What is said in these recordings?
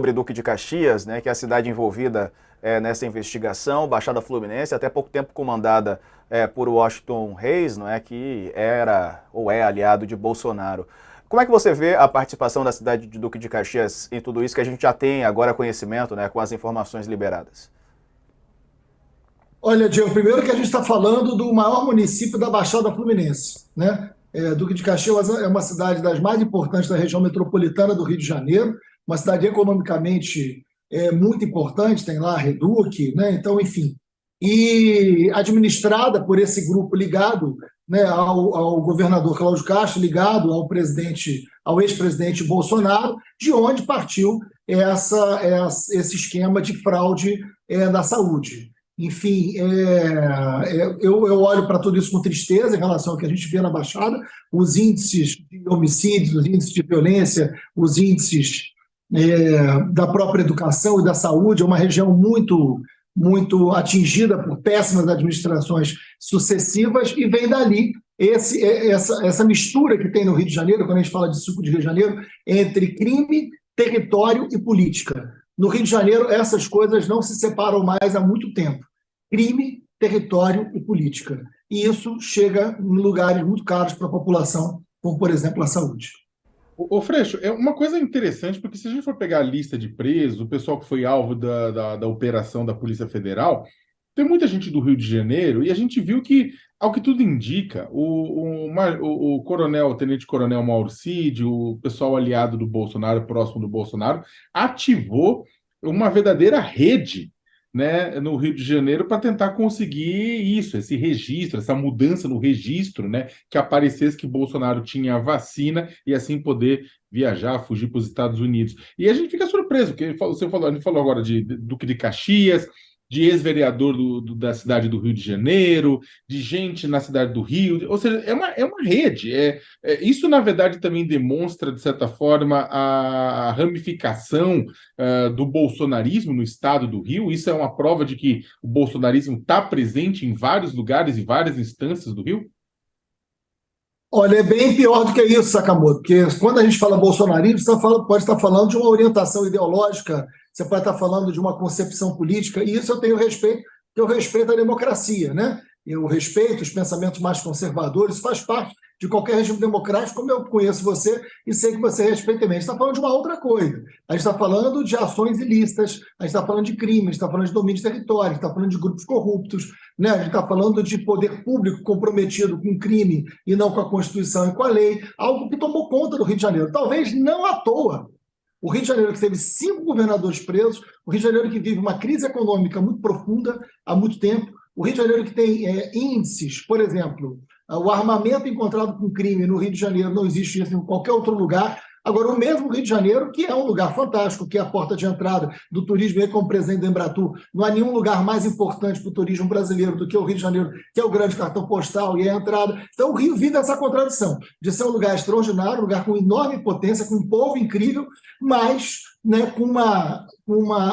sobre Duque de Caxias, né, que é a cidade envolvida nessa investigação, Baixada Fluminense, até pouco tempo comandada por Washington Reis, não é, que era ou é aliado de Bolsonaro. Como é que você vê a participação da cidade de Duque de Caxias em tudo isso que a gente já tem agora conhecimento, né, com as informações liberadas? Olha, Diego, primeiro que a gente está falando do maior município da Baixada Fluminense, né? Duque de Caxias é uma cidade das mais importantes da região metropolitana do Rio de Janeiro, uma cidade economicamente muito importante, tem lá a Reduc, né? Então, enfim, e administrada por esse grupo ligado, né, ao governador Cláudio Castro, ligado ao ex-presidente Bolsonaro, de onde partiu esse esquema de fraude da saúde. Enfim, eu olho para tudo isso com tristeza em relação ao que a gente vê na Baixada, os índices de homicídios, os índices de violência, os índices da própria educação e da saúde. É uma região muito atingida por péssimas administrações sucessivas, e vem dali essa mistura que tem no Rio de Janeiro, quando a gente fala de suco de Rio de Janeiro, entre crime, território e política. No Rio de Janeiro, essas coisas não se separam mais há muito tempo. Crime, território e política. E isso chega em lugares muito caros para a população, como, por exemplo, a saúde. Ô, Freixo, é uma coisa interessante, porque se a gente for pegar a lista de presos, o pessoal que foi alvo da operação da Polícia Federal, tem muita gente do Rio de Janeiro, e a gente viu que, ao que tudo indica, o coronel, o tenente-coronel Mauro Cid, o pessoal aliado do Bolsonaro, próximo do Bolsonaro, ativou uma verdadeira rede, né, no Rio de Janeiro para tentar conseguir isso, esse registro, essa mudança no registro, né, que aparecesse que Bolsonaro tinha vacina e assim poder viajar, fugir para os Estados Unidos. E a gente fica surpreso, porque a gente falou agora de Duque de Caxias, de ex-vereador da cidade do Rio de Janeiro, de gente na cidade do Rio, ou seja, é uma rede. Isso, na verdade, também demonstra, de certa forma, a ramificação do bolsonarismo no estado do Rio. Isso é uma prova de que o bolsonarismo está presente em vários lugares e várias instâncias do Rio? Olha, é bem pior do que isso, Sakamoto, porque quando a gente fala bolsonarismo, pode estar falando de uma orientação ideológica, você pode estar falando de uma concepção política, e isso eu tenho respeito, porque eu respeito a democracia, né? Eu respeito os pensamentos mais conservadores, isso faz parte de qualquer regime democrático, como eu conheço você e sei que você respeita também. A gente está falando de uma outra coisa. A gente está falando de ações ilícitas, a gente está falando de crimes, a gente está falando de domínio de território, a gente está falando de grupos corruptos, né? A gente está falando de poder público comprometido com crime e não com a Constituição e com a lei, algo que tomou conta do Rio de Janeiro. Talvez não à toa. O Rio de Janeiro, que teve 5 governadores presos, o Rio de Janeiro que vive uma crise econômica muito profunda há muito tempo, o Rio de Janeiro que tem índices, por exemplo, o armamento encontrado com crime no Rio de Janeiro não existe isso em qualquer outro lugar. Agora, o mesmo Rio de Janeiro, que é um lugar fantástico, que é a porta de entrada do turismo, e como presidente da Embratur, não há nenhum lugar mais importante para o turismo brasileiro do que o Rio de Janeiro, que é o grande cartão postal e é a entrada. Então, o Rio vive essa contradição de ser um lugar extraordinário, um lugar com enorme potência, com um povo incrível, mas, né, com uma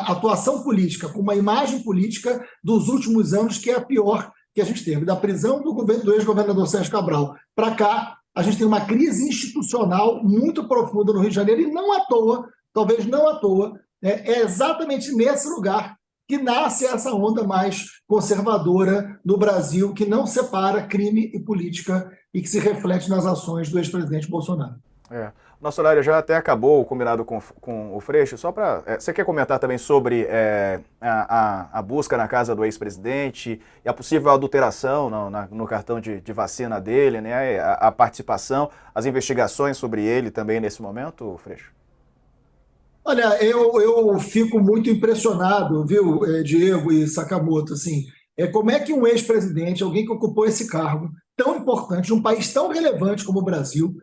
atuação política, com uma imagem política dos últimos anos que é a pior que a gente teve. Da prisão do ex-governador Sérgio Cabral para cá, a gente tem uma crise institucional muito profunda no Rio de Janeiro, e não à toa, talvez não à toa, né, é exatamente nesse lugar que nasce essa onda mais conservadora no Brasil, que não separa crime e política e que se reflete nas ações do ex-presidente Bolsonaro. Nosso horário já até acabou, combinado com o Freixo. Só para. Você quer comentar também sobre a busca na casa do ex-presidente e a possível adulteração no cartão de vacina dele, né? A participação, as investigações sobre ele também nesse momento, Freixo? Olha, eu fico muito impressionado, viu, Diego e Sakamoto, assim, como é que um ex-presidente, alguém que ocupou esse cargo tão importante, de um país tão relevante como o Brasil,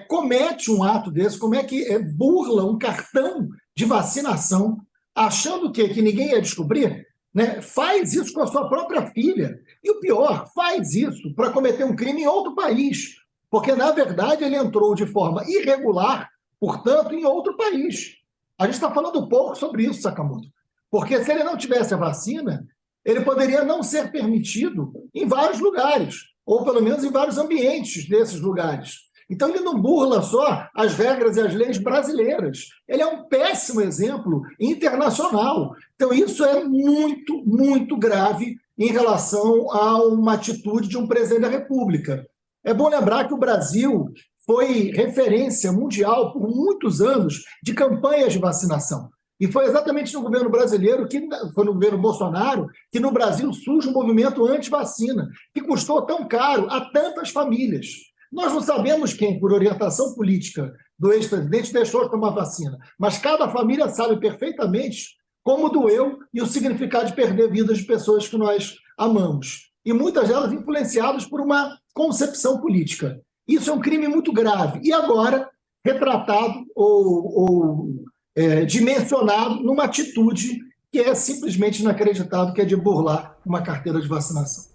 comete um ato desse, como é que burla um cartão de vacinação, achando que ninguém ia descobrir, né? Faz isso com a sua própria filha. E o pior, faz isso para cometer um crime em outro país, porque, na verdade, ele entrou de forma irregular, portanto, em outro país. A gente está falando pouco sobre isso, Sakamoto, porque se ele não tivesse a vacina, ele poderia não ser permitido em vários lugares, ou pelo menos em vários ambientes desses lugares. Então, ele não burla só as regras e as leis brasileiras. Ele é um péssimo exemplo internacional. Então, isso é muito, muito grave em relação a uma atitude de um presidente da República. É bom lembrar que o Brasil foi referência mundial por muitos anos de campanhas de vacinação. E foi exatamente no governo brasileiro, foi no governo Bolsonaro, que no Brasil surge um movimento anti-vacina, que custou tão caro a tantas famílias. Nós não sabemos quem, por orientação política do ex-presidente, deixou de tomar vacina, mas cada família sabe perfeitamente como doeu e o significado de perder vidas de pessoas que nós amamos. E muitas delas influenciadas por uma concepção política. Isso é um crime muito grave. E agora, retratado ou dimensionado numa atitude que é simplesmente inacreditável, que é de burlar uma carteira de vacinação.